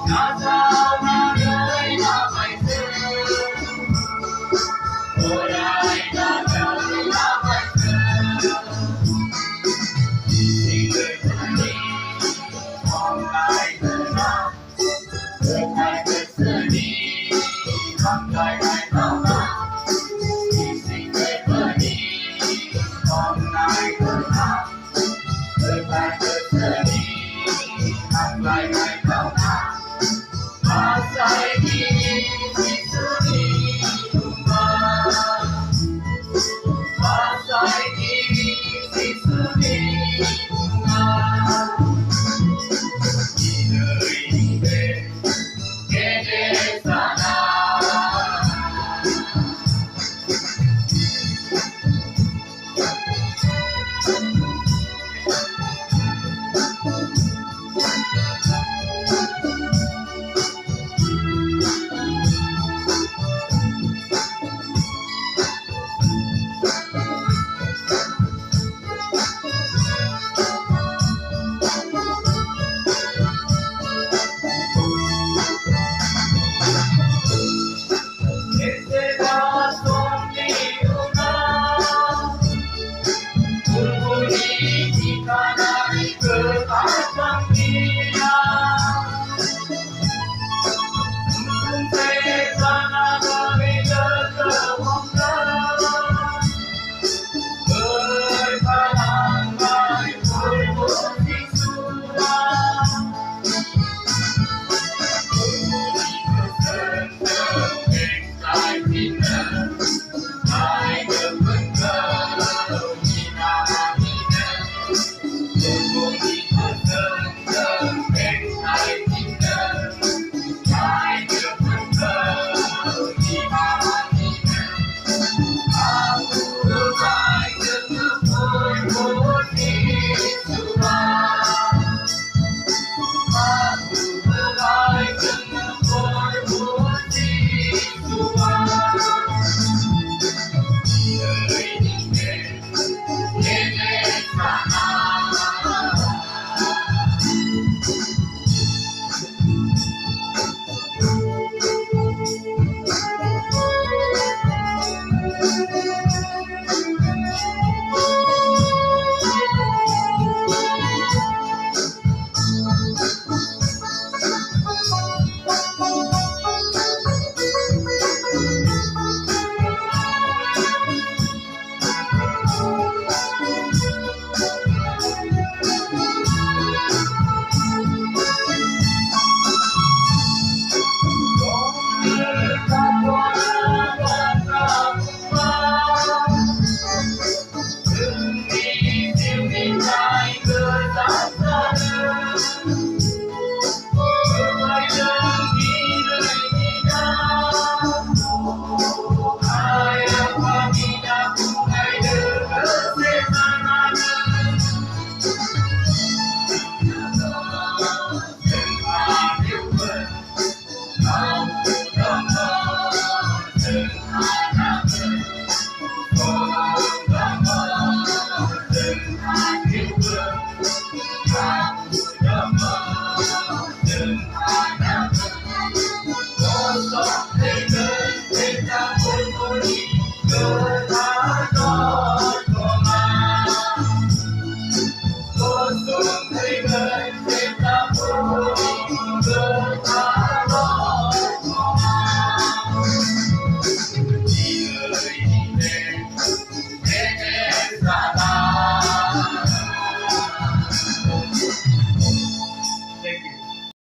น้าเจ้ามาเลยน้าไปซื้อโอ้ได้น้าเจ้าเลยน้าไปซื้อสิ่งเกิดขึ้นนี้ของนายเธอนะเกิดใครเกิดเสือนี้ทำได้ไหมเท่านั้นสิ่งเกิดขึ้นนี้ของนายเธอนะเกิดใครเกิดเสือนี้ทำได้ไหมเท่านั้นอาศัย